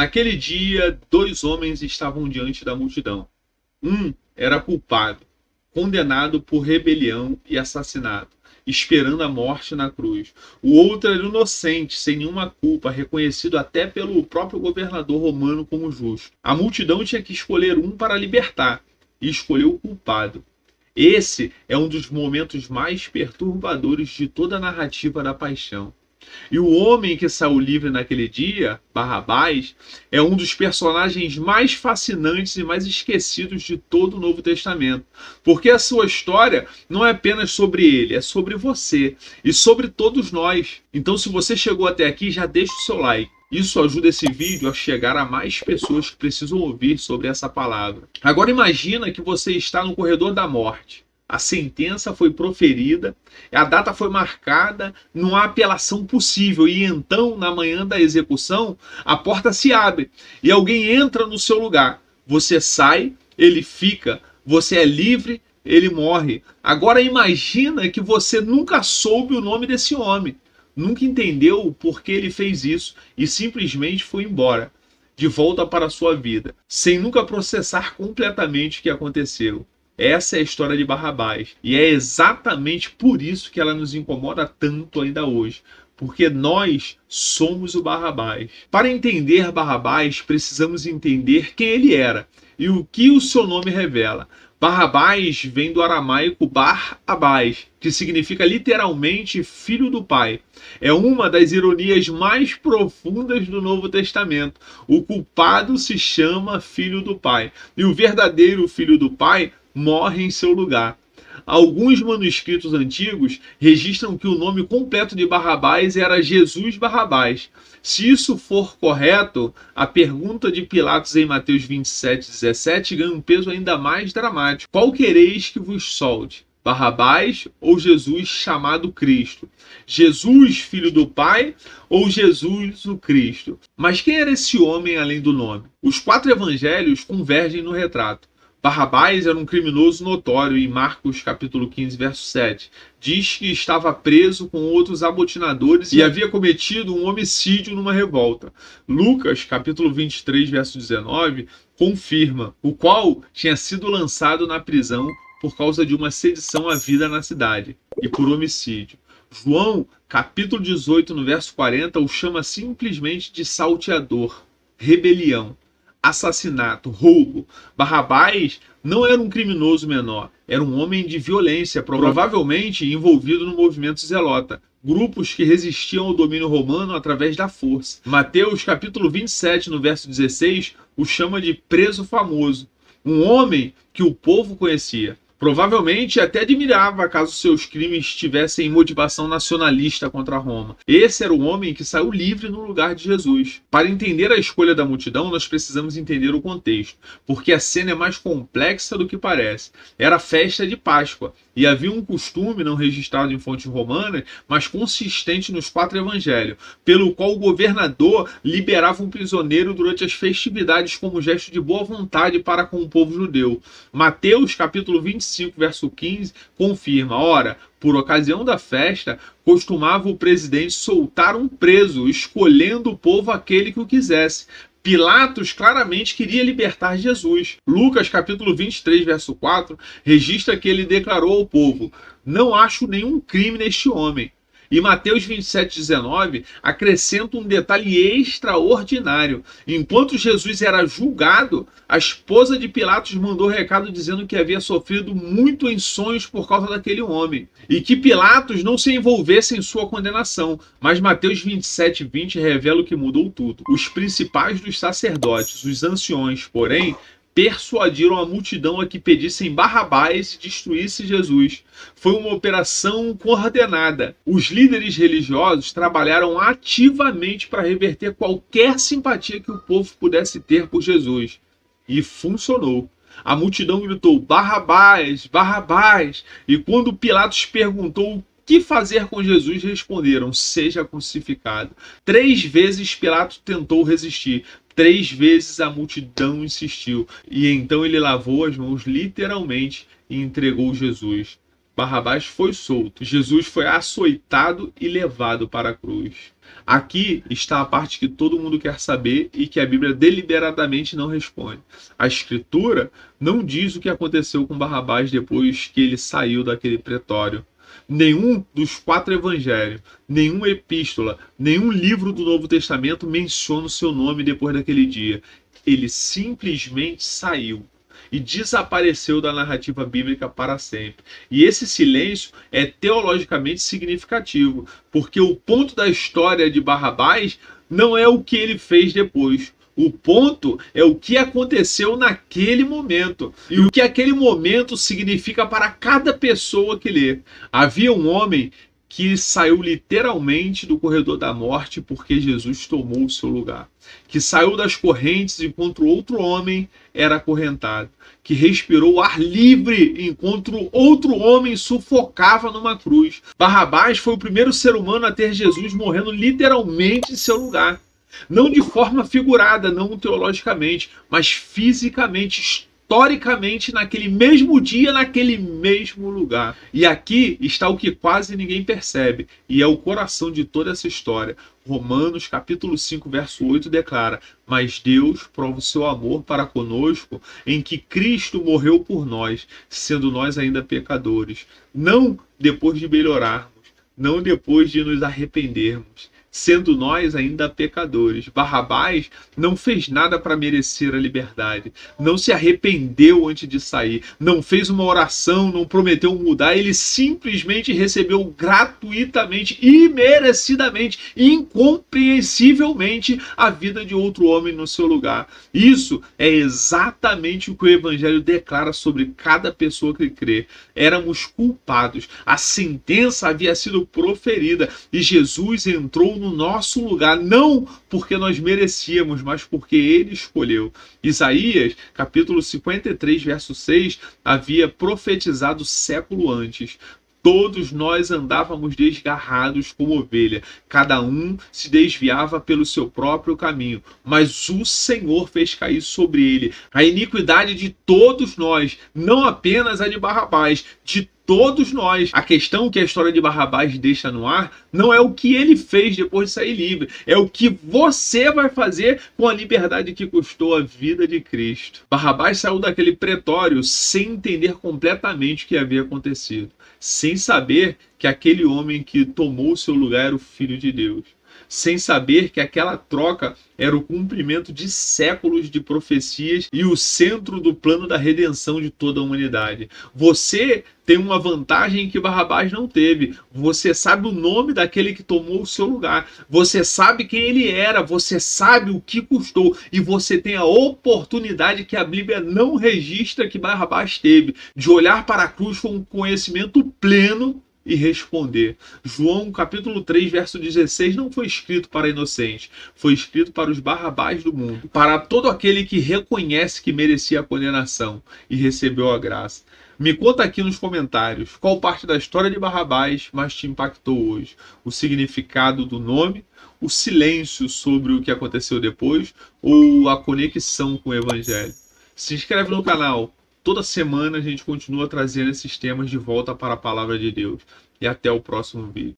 Naquele dia, dois homens estavam diante da multidão. Um era culpado, condenado por rebelião e assassinato, esperando a morte na cruz. O outro era inocente, sem nenhuma culpa, reconhecido até pelo próprio governador romano como justo. A multidão tinha que escolher um para libertar, e escolheu o culpado. Esse é um dos momentos mais perturbadores de toda a narrativa da paixão. E o homem que saiu livre naquele dia, Barrabás, é um dos personagens mais fascinantes e mais esquecidos de todo o Novo Testamento. Porque a sua história não é apenas sobre ele, é sobre você e sobre todos nós. Então, se você chegou até aqui, já deixa o seu like. Isso ajuda esse vídeo a chegar a mais pessoas que precisam ouvir sobre essa palavra. Agora imagina que você está no corredor da morte. A sentença foi proferida, a data foi marcada, não há apelação possível. E então, na manhã da execução, a porta se abre e alguém entra no seu lugar. Você sai, ele fica, você é livre, ele morre. Agora imagina que você nunca soube o nome desse homem, nunca entendeu o porquê ele fez isso e simplesmente foi embora, de volta para a sua vida, sem nunca processar completamente o que aconteceu. Essa é a história de Barrabás. E é exatamente por isso que ela nos incomoda tanto ainda hoje. Porque nós somos o Barrabás. Para entender Barrabás, precisamos entender quem ele era e o que o seu nome revela. Barrabás vem do aramaico Bar-Abás, que significa literalmente filho do pai. É uma das ironias mais profundas do Novo Testamento. O culpado se chama filho do pai e o verdadeiro filho do pai morre em seu lugar. Alguns manuscritos antigos registram que o nome completo de Barrabás era Jesus Barrabás. Se isso for correto, a pergunta de Pilatos em Mateus 27:17 ganha um peso ainda mais dramático. Qual quereis que vos solte? Barrabás ou Jesus chamado Cristo? Jesus, filho do Pai, ou Jesus o Cristo? Mas quem era esse homem além do nome? Os 4 evangelhos convergem no retrato. Barrabás era um criminoso notório em Marcos capítulo 15, verso 7. Diz que estava preso com outros amotinadores e havia cometido um homicídio numa revolta. Lucas capítulo 23, verso 19, confirma, o qual tinha sido lançado na prisão por causa de uma sedição à vida na cidade e por homicídio. João capítulo 18, no verso 40, o chama simplesmente de salteador, rebelião, assassinato, roubo. Barrabás não era um criminoso menor, era um homem de violência, provavelmente envolvido no movimento zelota, grupos que resistiam ao domínio romano através da força. Mateus capítulo 27, no verso 16, o chama de preso famoso, um homem que o povo conhecia. Provavelmente até admirava caso seus crimes tivessem motivação nacionalista contra Roma. Esse era o homem que saiu livre no lugar de Jesus. Para entender a escolha da multidão, nós precisamos entender o contexto, porque a cena é mais complexa do que parece. Era festa de Páscoa, e havia um costume não registrado em fontes romanas, mas consistente nos 4 evangelhos, pelo qual o governador liberava um prisioneiro durante as festividades como gesto de boa vontade para com o povo judeu. Mateus capítulo 25, verso 15, confirma, ora, por ocasião da festa, costumava o presidente soltar um preso, escolhendo o povo aquele que o quisesse. Pilatos claramente queria libertar Jesus. Lucas capítulo 23, verso 4, registra que ele declarou ao povo, não acho nenhum crime neste homem. E Mateus 27:19 acrescenta um detalhe extraordinário. Enquanto Jesus era julgado, a esposa de Pilatos mandou recado dizendo que havia sofrido muito em sonhos por causa daquele homem. E que Pilatos não se envolvesse em sua condenação. Mas Mateus 27:20 revela o que mudou tudo. Os principais dos sacerdotes, os anciões, porém, persuadiram a multidão a que pedissem Barrabás e destruísse Jesus. Foi uma operação coordenada. Os líderes religiosos trabalharam ativamente para reverter qualquer simpatia que o povo pudesse ter por Jesus. E funcionou. A multidão gritou, Barrabás, Barrabás. E quando Pilatos perguntou o que fazer com Jesus, responderam, seja crucificado. 3 vezes Pilatos tentou resistir. 3 vezes a multidão insistiu. E então ele lavou as mãos literalmente e entregou Jesus. Barrabás foi solto. Jesus foi açoitado e levado para a cruz. Aqui está a parte que todo mundo quer saber e que a Bíblia deliberadamente não responde. A Escritura não diz o que aconteceu com Barrabás depois que ele saiu daquele pretório. Nenhum dos 4 evangelhos, nenhuma epístola, nenhum livro do Novo Testamento menciona o seu nome depois daquele dia. Ele simplesmente saiu e desapareceu da narrativa bíblica para sempre. E esse silêncio é teologicamente significativo, porque o ponto da história de Barrabás não é o que ele fez depois. O ponto é o que aconteceu naquele momento e o que aquele momento significa para cada pessoa que lê. Havia um homem que saiu literalmente do corredor da morte porque Jesus tomou o seu lugar, que saiu das correntes enquanto outro homem era acorrentado, que respirou ar livre enquanto outro homem sufocava numa cruz. Barrabás foi o primeiro ser humano a ter Jesus morrendo literalmente em seu lugar. Não de forma figurada, não teologicamente, mas fisicamente, historicamente, naquele mesmo dia, naquele mesmo lugar. E aqui está o que quase ninguém percebe, e é o coração de toda essa história. Romanos capítulo 5, verso 8 declara: mas Deus prova o seu amor para conosco em que Cristo morreu por nós, sendo nós ainda pecadores. Não depois de melhorarmos, não depois de nos arrependermos, sendo nós ainda pecadores. Barrabás não fez nada para merecer a liberdade, não se arrependeu antes de sair, não fez uma oração, não prometeu mudar, ele simplesmente recebeu gratuitamente, imerecidamente, incompreensivelmente a vida de outro homem no seu lugar. Isso é exatamente o que o Evangelho declara sobre cada pessoa que crê. Éramos culpados, a sentença havia sido proferida e Jesus entrou no nosso lugar, não porque nós merecíamos, mas porque ele escolheu. Isaías, capítulo 53, verso 6, havia profetizado século antes: todos nós andávamos desgarrados como ovelha, cada um se desviava pelo seu próprio caminho, mas o Senhor fez cair sobre ele a iniquidade de todos nós, não apenas a de Barrabás, de todos nós. A questão que a história de Barrabás deixa no ar não é o que ele fez depois de sair livre, é o que você vai fazer com a liberdade que custou a vida de Cristo. Barrabás saiu daquele pretório sem entender completamente o que havia acontecido, sem saber que aquele homem que tomou o seu lugar era o Filho de Deus, sem saber que aquela troca era o cumprimento de séculos de profecias e o centro do plano da redenção de toda a humanidade. Você tem uma vantagem que Barrabás não teve. Você sabe o nome daquele que tomou o seu lugar. Você sabe quem ele era. Você sabe o que custou. E você tem a oportunidade que a Bíblia não registra que Barrabás teve, de olhar para a cruz com um conhecimento pleno e responder. João capítulo 3, verso 16 não foi escrito para inocentes, foi escrito para os Barrabás do mundo, para todo aquele que reconhece que merecia a condenação e recebeu a graça. Me conta aqui nos comentários qual parte da história de Barrabás mais te impactou hoje. O significado do nome, o silêncio sobre o que aconteceu depois ou a conexão com o Evangelho. Se inscreve no canal. Toda semana a gente continua trazendo esses temas de volta para a palavra de Deus. E até o próximo vídeo.